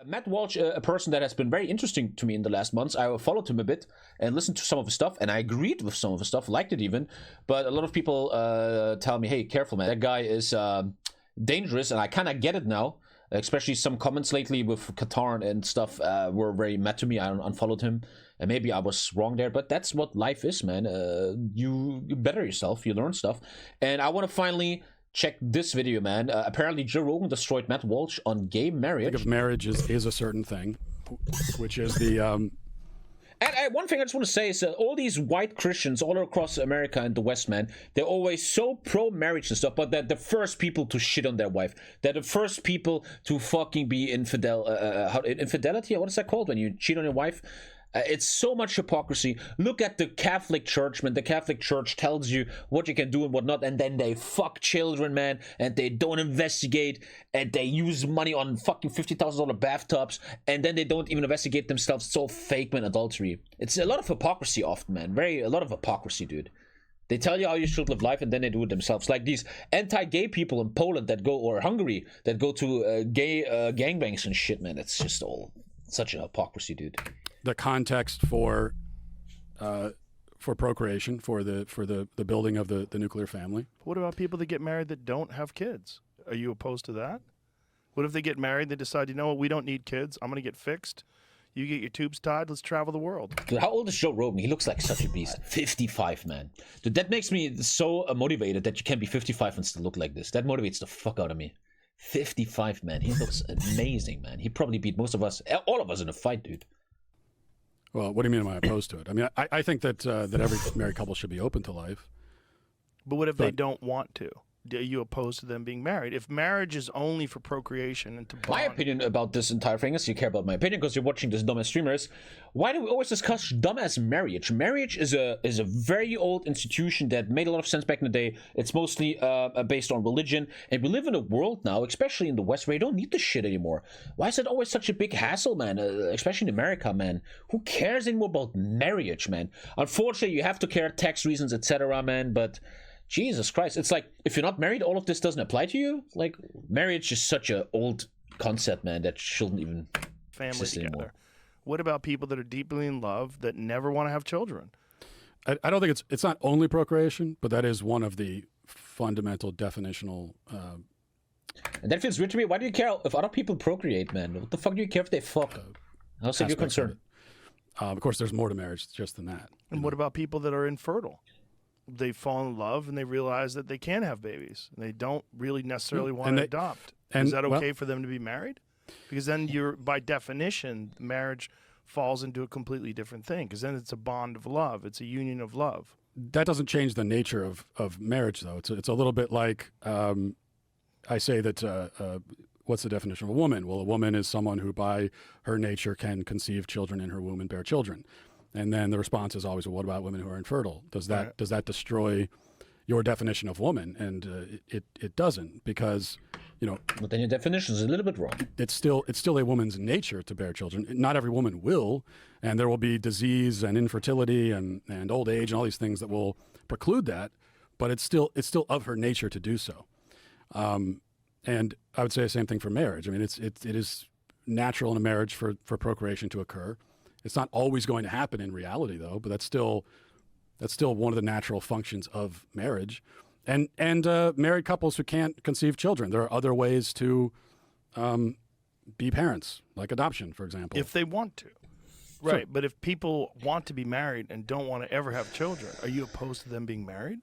Matt Welsh, a person that has been very interesting to me in the last months. I followed him a bit and listened to some of his stuff, and I agreed with some of his stuff, liked it even. But a lot of people tell me, hey, careful, man. That guy is dangerous, and I kind of get it now. Especially some comments lately with Qatar and stuff were very mad to me. I unfollowed him, and maybe I was wrong there, but that's what life is, man. You better yourself, you learn stuff. And I want to finally check this video, man. Apparently Joe Rogan destroyed Matt Welsh on gay marriage. I think of marriage is a certain thing, which is the... And one thing I just want to say is that all these white Christians all across America and the West, man, they're always so pro-marriage and stuff, but they're the first people to shit on their wife. They're the first people to fucking be infidelity? What is that called when you cheat on your wife? It's so much hypocrisy. Look at the Catholic Church, man. The Catholic Church tells you what you can do and what not, and then they fuck children, man, and they don't investigate, and they use money on fucking $50,000 bathtubs, and then they don't even investigate themselves. It's all fake, man, adultery. It's a lot of hypocrisy often, man. A lot of hypocrisy, dude. They tell you how you should live life, and then they do it themselves. Like these anti-gay people in Poland that go, or Hungary, that go to gay gangbangs and shit, man. It's just all such a hypocrisy, dude. The context for procreation, for the building of the nuclear family. What about people that get married that don't have kids? Are you opposed to that? What if they get married, they decide, you know what, we don't need kids, I'm going to get fixed. You get your tubes tied, let's travel the world. Dude, how old is Joe Rogan? He looks like such a beast. 55, man. Dude, that makes me so motivated that you can be 55 and still look like this. That motivates the fuck out of me. 55, man. He looks amazing, man. He probably beat most of us, all of us in a fight, dude. Well, what do you mean am I opposed to it? I mean, I think that that every married couple should be open to life. But what if they don't want to? Are you opposed to them being married? If marriage is only for procreation and to bond... My opinion about this entire thing is, you care about my opinion because you're watching this dumbass streamers. Why do we always discuss dumbass marriage? Marriage is a very old institution that made a lot of sense back in the day. It's mostly based on religion, and we live in a world now, especially in the West, where you don't need this shit anymore. Why is it always such a big hassle, man? Especially in America, man. Who cares anymore about marriage, man? Unfortunately, you have to care, tax reasons, etc., man, but... Jesus Christ, it's like, if you're not married, all of this doesn't apply to you? Like, marriage is such an old concept, man, that shouldn't even family together. Anymore. What about people that are deeply in love that never want to have children? I don't think it's not only procreation, but that is one of the fundamental definitional... And that feels weird to me. Why do you care if other people procreate, man? What the fuck do you care if they fuck? How's that your concern? Of course, there's more to marriage just than that. And what about people that are infertile? They fall in love and they realize that they can have babies. And they don't really necessarily want to adopt. Is that okay for them to be married? Because then by definition, marriage falls into a completely different thing. Because then it's a bond of love. It's a union of love. That doesn't change the nature of marriage, though. It's a little bit like I say that. What's the definition of a woman? Well, a woman is someone who, by her nature, can conceive children in her womb and bear children. And then the response is always, well, what about women who are infertile? Does that destroy your definition of woman? And it doesn't, because, you know. But then your definition is a little bit wrong. It's still a woman's nature to bear children. Not every woman will, and there will be disease and infertility and old age and all these things that will preclude that. But it's still of her nature to do so. And I would say the same thing for marriage. I mean, it is natural in a marriage for procreation to occur. It's not always going to happen in reality, though, but that's still one of the natural functions of marriage. And married couples who can't conceive children, there are other ways to be parents, like adoption, for example. If they want to. Right, sure. But if people want to be married and don't want to ever have children, are you opposed to them being married?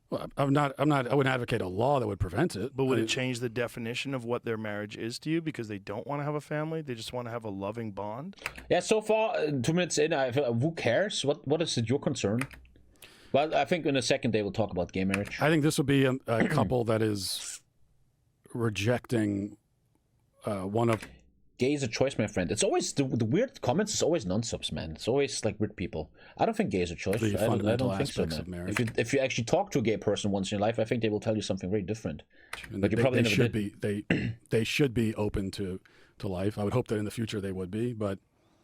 Well, I wouldn't advocate a law that would prevent it. But would it change the definition of what their marriage is to you because they don't want to have a family? They just want to have a loving bond? Yeah, so far, 2 minutes in, I feel, who cares? What is your concern? Well, I think in a second they will talk about gay marriage. I think this would be a couple that is rejecting one of... Gay is a choice, my friend. It's always the weird comments. Is always non-subs, man. It's always like weird people. I don't think gay is a choice. The fundamental I don't think so, aspects of marriage. If you actually talk to a gay person once in your life, I think they will tell you something very different. And but you probably they never should did. be. They should be open to life. I would hope that in the future they would be, but.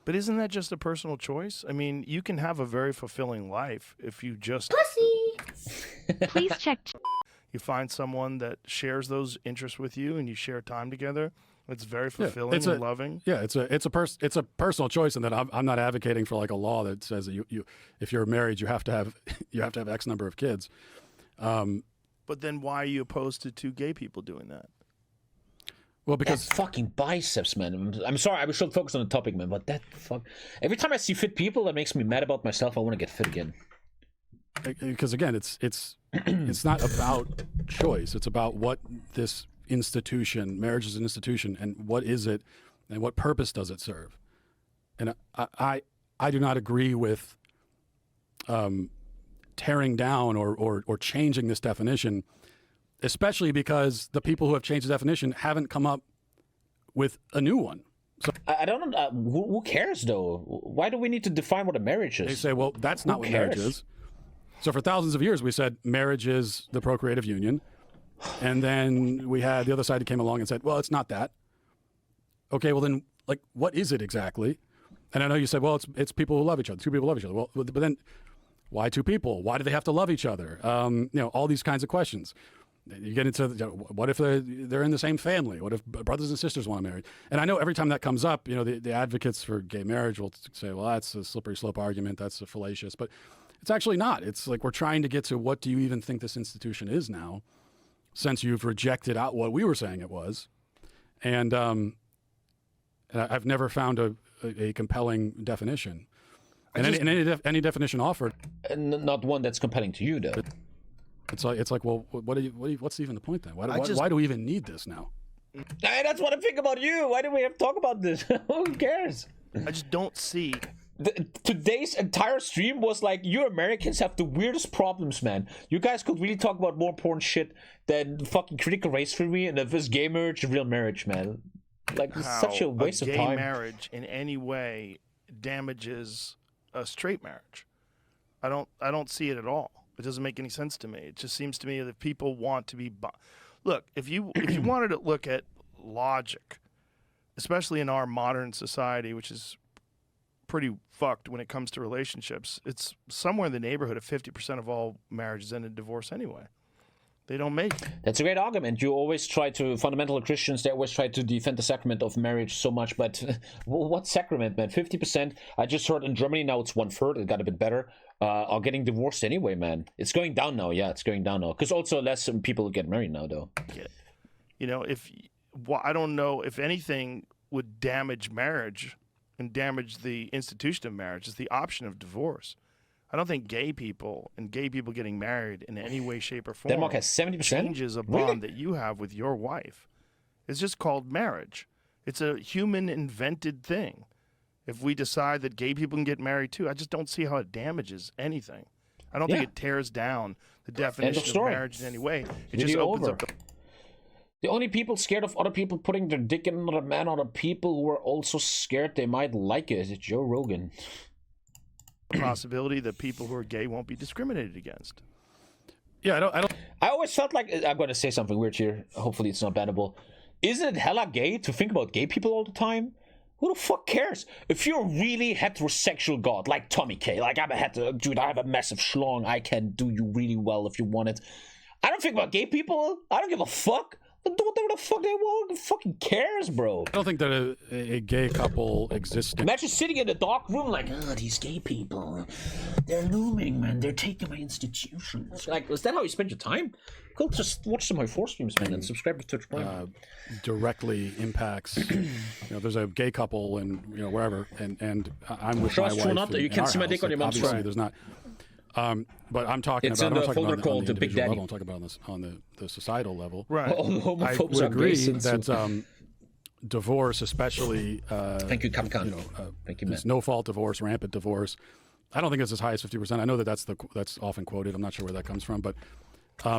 But isn't that just a personal choice? I mean, you can have a very fulfilling life if you just pussy. Please check. You find someone that shares those interests with you, and you share time together. It's very fulfilling and loving. Yeah, it's a personal choice, and that I'm not advocating for like a law that says that you if you're married you have to have X number of kids. But then why are you opposed to two gay people doing that? Well, because that fucking biceps, man. I'm sorry, I should focus on the topic, man. But that fuck. Every time I see fit people, that makes me mad about myself. I want to get fit again. Because again, it's it's not about choice. It's about what this institution, marriage is an institution, and what is it, and what purpose does it serve? And I do not agree with tearing down or changing this definition, especially because the people who have changed the definition haven't come up with a new one. So I don't know. Who cares, though? Why do we need to define what a marriage is? they say, well, that's not what marriage is. So for thousands of years, we said marriage is the procreative union. And then we had the other side that came along and said, well, it's not that. Okay, well then, like, what is it exactly? And I know you said, well, it's people who love each other. Two people love each other. Well, but then why two people? Why do they have to love each other? All these kinds of questions. You get into what if they're in the same family? What if brothers and sisters want to marry? And I know every time that comes up, the advocates for gay marriage will say, well, that's a slippery slope argument. That's a fallacious. But it's actually not. It's like we're trying to get to what do you even think this institution is now, since you've rejected out what we were saying it was. And I've never found a compelling definition. And any definition offered. And not one that's compelling to you, though. It's like, well, what's even the point then? Why do we even need this now? Hey, that's what I think about you. Why do we have to talk about this? Who cares? I just don't see. Today's entire stream was like, you Americans have the weirdest problems, man. You guys could really talk about more important shit than fucking critical race theory and if this gay marriage, real marriage, man. Like, it's such a waste of time. Gay marriage in any way damages a straight marriage. I don't see it at all. It doesn't make any sense to me. It just seems to me that people want to be. Look, if you wanted to look at logic, especially in our modern society, which is pretty fucked when it comes to relationships, it's somewhere in the neighborhood of 50% of all marriages end in divorce anyway. They don't make it. That's a great argument. You always try to, fundamental Christians, they always try to defend the sacrament of marriage so much, but what sacrament, man? 50%. I just heard in Germany now it's 1/3. It got a bit better. Are getting divorced anyway, man. It's going down now. Yeah, it's going down now. Because also less people get married now, though. Yeah. I don't know if anything would damage marriage and damage the institution of marriage is the option of divorce. I don't think gay people getting married in any way, shape, or form Denmark has 70%? changes a bond that you have with your wife. It's just called marriage. It's a human invented thing. If we decide that gay people can get married too, I just don't see how it damages anything. I don't think it tears down the definition of marriage in any way. It just opens up the only people scared of other people putting their dick in another man are the people who are also scared they might like it. It's Joe Rogan. The possibility that people who are gay won't be discriminated against. Yeah, I always felt like, I'm going to say something weird here. Hopefully it's not bannable. Isn't it hella gay to think about gay people all the time? Who the fuck cares? If you're a really heterosexual god, like TommyKay, like I'm a dude, I have a massive schlong, I can do you really well if you want it. I don't think about gay people. I don't give a fuck. Do whatever the fuck they want. Who fucking cares, bro? I don't think that a gay couple exists. Imagine sitting in a dark room like, oh, these gay people, they're looming, man. They're taking my institutions. Like, is that how you spend your time? Go just watch some HOI4 streams, man, and subscribe to Twitch Prime. Directly impacts. There's a gay couple and wherever, and I'm with my wife. You can't see my dick on your mom's phone. There's not. But I'm talking it's about. It's in the folder called the Big Daddy. Level. I'm talking about on the societal level. Right. I would agree that divorce, especially. Thank you, Kamkan. Thank you, Matt. No fault divorce, rampant divorce. I don't think it's as high as 50%. I know that's often quoted. I'm not sure where that comes from, but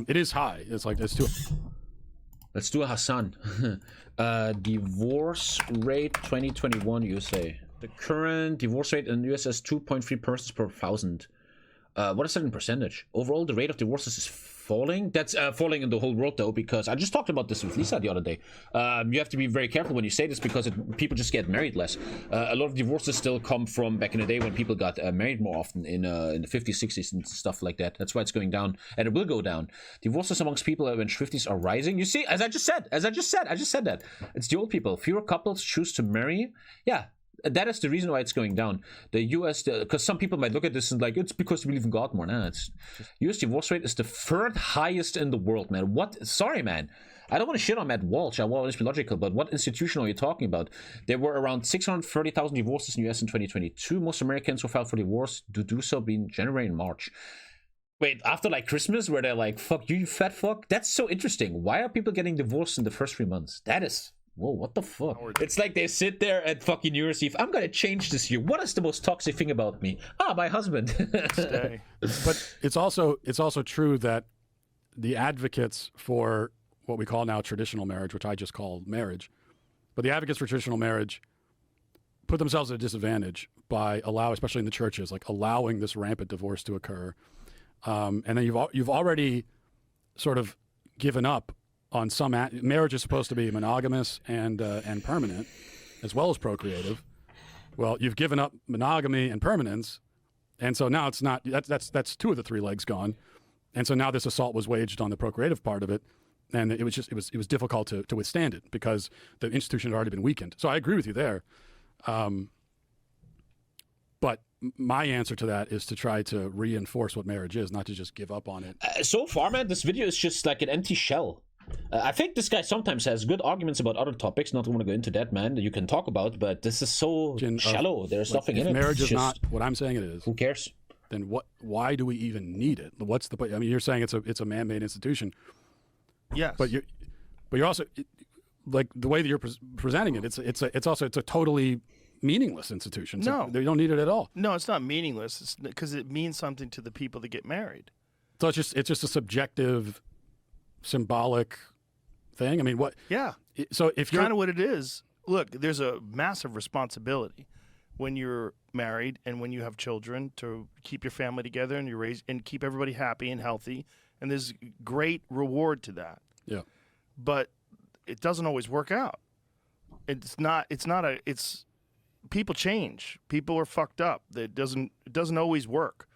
it is high. It's too. Let's do a Hassan. Divorce rate 2021 USA. The current divorce rate in the US is 2.3 persons per 1,000. What is that in percentage? Overall, the rate of divorces is falling. That's falling in the whole world, though, because I just talked about this with Lisa the other day. You have to be very careful when you say this because people just get married less. A lot of divorces still come from back in the day when people got married more often in the 50s, 60s, and stuff like that. That's why it's going down, and it will go down. Divorces amongst people in 50s are rising. You see, as I just said that. It's the old people. Fewer couples choose to marry. Yeah. That is the reason why it's going down. The U.S., because some people might look at this and like, it's because we believe in God more. Nah, it's U.S. divorce rate is the third highest in the world, man. What? Sorry, man. I don't want to shit on Matt Welsh. I want to be logical, but what institution are you talking about? There were around 630,000 divorces in the U.S. in 2022. Most Americans who filed for divorce do so between January and March. Wait, after like Christmas, where they're like, fuck you fat fuck? That's so interesting. Why are people getting divorced in the first 3 months? That is... Whoa, what the fuck? It's like they sit there at fucking New Year's Eve. I'm gonna change this year. What is the most toxic thing about me? My husband. Stay. But it's also true that the advocates for what we call now traditional marriage, which I just call marriage, but the advocates for traditional marriage put themselves at a disadvantage by especially in the churches, like allowing this rampant divorce to occur, and then you've already sort of given up on some marriage is supposed to be monogamous and permanent, as well as procreative. Well, you've given up monogamy and permanence, and so now it's not. That's 2 of the 3 legs gone, and so now this assault was waged on the procreative part of it, and it was difficult to withstand it because the institution had already been weakened. So I agree with you there, but my answer to that is to try to reinforce what marriage is, not to just give up on it. So far, man, this video is just like an empty shell. I think this guy sometimes has good arguments about other topics. Not going to go into that, man. That you can talk about, but this is so shallow. There's nothing in it. Marriage is not what I'm saying it is. Who cares? Then what? Why do we even need it? What's the point? I mean, you're saying it's a man-made institution. Yes. But you're also like the way that you're presenting it. It's also a totally meaningless institution. So they don't need it at all. No, it's not meaningless. It's because it means something to the people that get married. So it's just a subjective, symbolic thing. I mean, what? Yeah. So if you're kind of what it is. Look, there's a massive responsibility when you're married and when you have children to keep your family together and you raise and keep everybody happy and healthy. And there's great reward to that. Yeah. But it doesn't always work out. It's people change. People are fucked up. It doesn't always work.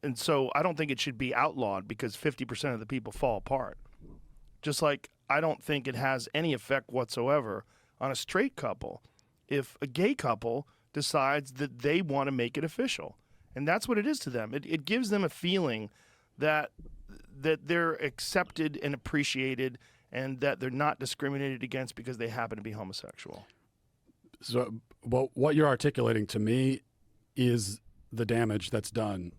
And so I don't think it should be outlawed because 50% of the people fall apart. Just like I don't think it has any effect whatsoever on a straight couple if a gay couple decides that they want to make it official. And that's what it is to them. It gives them a feeling that they're accepted and appreciated and that they're not discriminated against because they happen to be homosexual. So what you're articulating to me is the damage that's done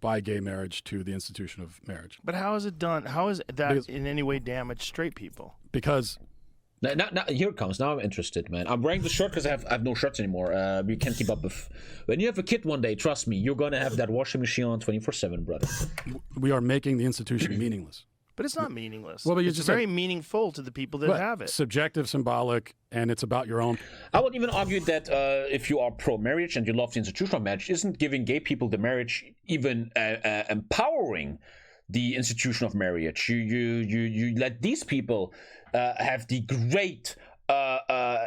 by gay marriage to the institution of marriage. But how is it done? How is that in any way damaged straight people? Because... Now, here it comes. Now I'm interested, man. I'm wearing the shirt because I have no shirts anymore. You can't keep up with... When you have a kid one day, trust me, you're going to have that washing machine on 24/7, brother. We are making the institution meaningless. But it's not meaningless. Well, but it's very meaningful to the people that have it. Subjective, symbolic, and it's about your own. I would even argue that if you are pro-marriage and you love the institution of marriage, isn't giving gay people the marriage even empowering the institution of marriage? You let these people have the great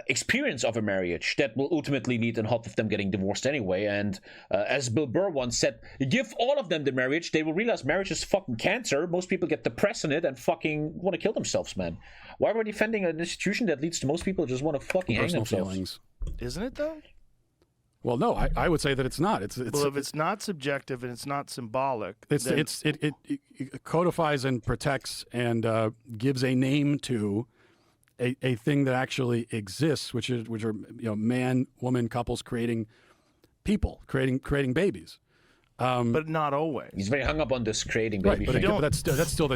experience of a marriage that will ultimately lead in half of them getting divorced anyway. And as Bill Burr once said, give all of them the marriage, they will realize marriage is fucking cancer. Most people get depressed in it and fucking want to kill themselves, man. Why are we defending an institution that leads to most people just want to fucking hang themselves? Feelings. Isn't it though? Well, no, I would say that it's not. Well, if it's not subjective and it's not symbolic, it codifies and protects and gives a name to a thing that actually exists, which are man, woman couples creating people, creating babies. But not always. He's very hung up on this creating baby. Right, but that's still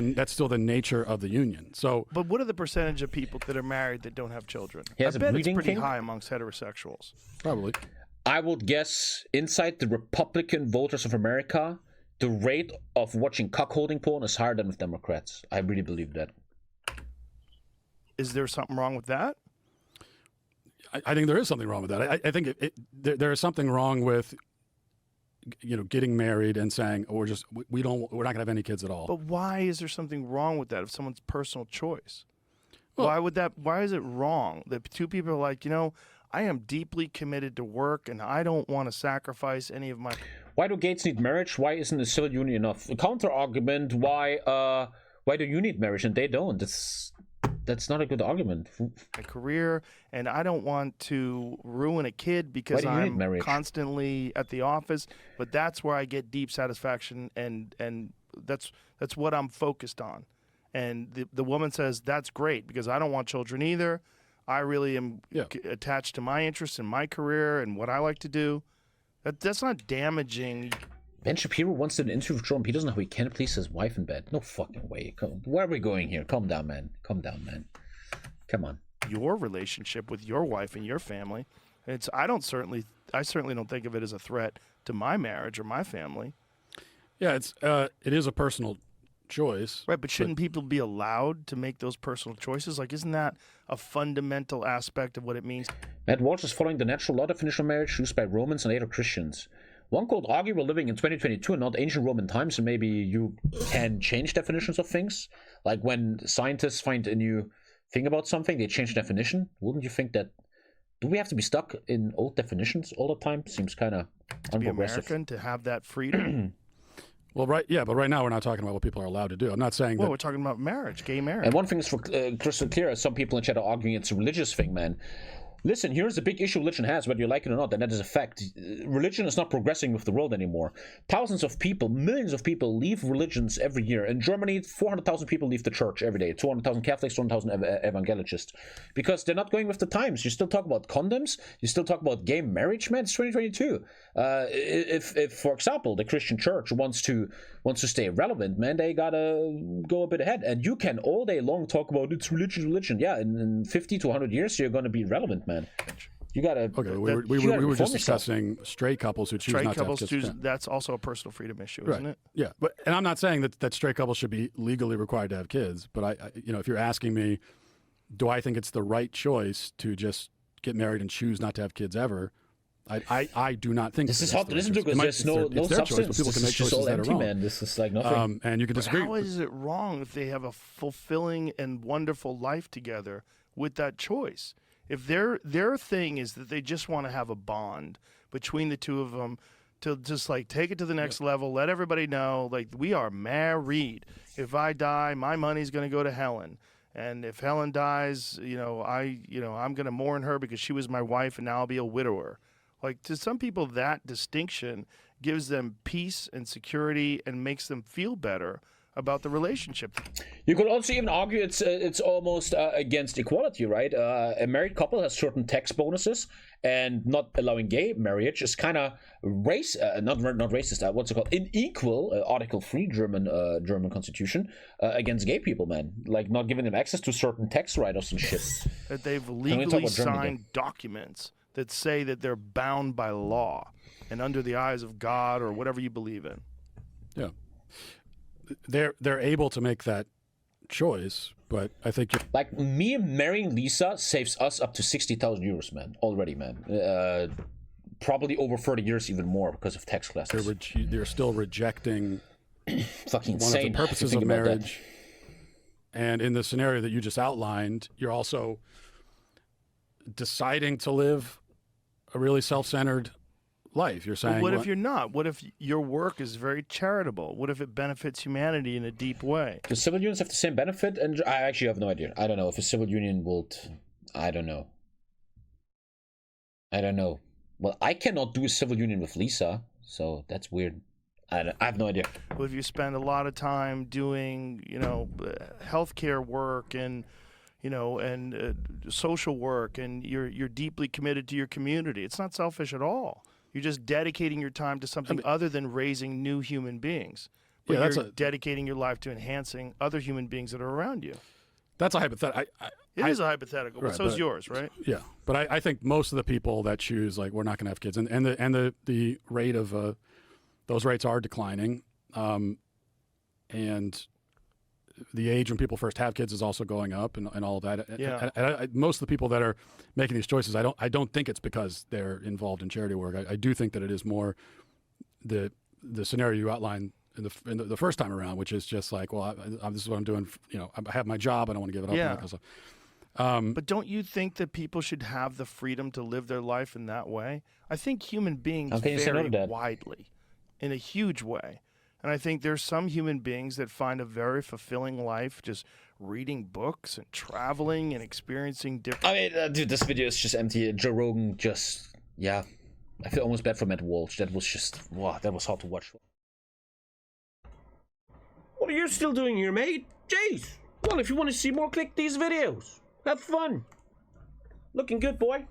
the nature of the union. So, but what are the percentage of people that are married that don't have children? I bet it's pretty high amongst heterosexuals. Probably. I would guess inside the Republican voters of America, the rate of watching cuckolding porn is higher than with Democrats. I really believe that. Is there something wrong with that? I think there is something wrong with that. I think there is something wrong with getting married and saying, oh, we're not going to have any kids at all. But why is there something wrong with that if someone's personal choice? Well, why is it wrong that two people are like, I am deeply committed to work and I don't want to sacrifice any of my... Why do gays need marriage? Why isn't a civil union enough? A counter argument, why do you need marriage and they don't? That's not a good argument. My career, and I don't want to ruin a kid because I'm constantly at the office, but that's where I get deep satisfaction, and that's what I'm focused on. And the woman says, that's great because I don't want children either. I really am attached to my interests in my career and what I like to do. That's not damaging. Ben Shapiro once did an interview with Trump. He doesn't know how he can please his wife in bed. No fucking way. Where are we going here? Calm down, man. Calm down, man. Come on. Your relationship with your wife and your family. I certainly don't think of it as a threat to my marriage or my family. Yeah, it is a personal choice. Right, but shouldn't people be allowed to make those personal choices? Like, isn't that a fundamental aspect of what it means? Matt Welsh is following the natural law definition of marriage used by Romans and later Christians. One could argue we're living in 2022 and not ancient Roman times, and maybe you can change definitions of things. Like when scientists find a new thing about something, they change definition. Wouldn't you think that... Do we have to be stuck in old definitions all the time? Seems kind of unprogressive. To be American, to have that freedom? Well, but right now we're not talking about what people are allowed to do. I'm not saying that... we're talking about marriage, gay marriage. And one thing is for crystal clear, some people in chat are arguing it's a religious thing, man. Listen, here's the big issue religion has, whether you like it or not, and that is a fact. Religion is not progressing with the world anymore. Thousands of people, millions of people leave religions every year. In Germany, 400,000 people leave the church every day. 200,000 Catholics, 200,000 evangelists. Because they're not going with the times. You still talk about condoms. You still talk about gay marriage, man. It's 2022. If, for example, the Christian church wants to stay relevant, man, they gotta go a bit ahead. And you can all day long talk about it's religion. Yeah, in 50 to 100 years, you're gonna be relevant, man. You gotta. Okay, we were just discussing straight couples who choose not to have kids. That's also a personal freedom issue, right. Isn't it? Yeah, and I'm not saying that straight couples should be legally required to have kids, but I if you're asking me, do I think it's the right choice to just get married and choose not to have kids ever? I do not think this is hard to listen to because there's no substance. People can make choices that are wrong. Man. This is like nothing. And you can disagree. How is it wrong if they have a fulfilling and wonderful life together with that choice? If their thing is that they just want to have a bond between the two of them to just like take it to the next level, let everybody know like we are married. If I die, my money's going to go to Helen. And if Helen dies, I'm going to mourn her because she was my wife and now I'll be a widower. Like to some people, that distinction gives them peace and security and makes them feel better about the relationship. You could also even argue it's almost against equality, right? A married couple has certain tax bonuses, and not allowing gay marriage is kind of not racist. What's it called? Unequal. Article 3 German Constitution against gay people, man. Like not giving them access to certain tax write-offs and shit. That they've legally signed documents that say that they're bound by law and under the eyes of God or whatever you believe in. Yeah. They're able to make that choice, but I think like me marrying Lisa saves us up to 60,000 euros, man. Already, man. Probably over 30 years, even more because of tax classes. They're still rejecting fucking one insane of the purposes of marriage. And in the scenario that you just outlined, you're also deciding to live a really self-centered life. You're saying, what if you're not? What if your work is very charitable? What if it benefits humanity in a deep way? Do civil unions have the same benefit? And I actually have no idea. I don't know if a civil union will. I don't know. Well, I cannot do a civil union with Lisa, so that's weird. I have no idea. Well, if you spend a lot of time doing, healthcare work and social work, and you're deeply committed to your community, it's not selfish at all. You're just dedicating your time to something other than raising new human beings. But you're dedicating your life to enhancing other human beings that are around you. That's a hypothetical. It is a hypothetical, right, but so is yours, right? Yeah, but I think most of the people that choose, like, we're not going to have kids, and the rate of those rates are declining, and the age when people first have kids is also going up, and all of that. Yeah. And most of the people that are making these choices, I don't think it's because they're involved in charity work. I do think that it is more the scenario you outlined in the first time around, which is just like, well, this is what I'm doing. You know, I have my job. I don't want to give it up. Yeah. Kind of But don't you think that people should have the freedom to live their life in that way? I think human beings vary widely, in a huge way. And I think there's some human beings that find a very fulfilling life just reading books and traveling and experiencing different... I mean, dude, this video is just empty. Joe Rogan just... Yeah. I feel almost bad for Matt Welsh. That was just... Wow, that was hard to watch. What are you still doing here, mate? Jeez. Well, if you want to see more, click these videos. Have fun. Looking good, boy.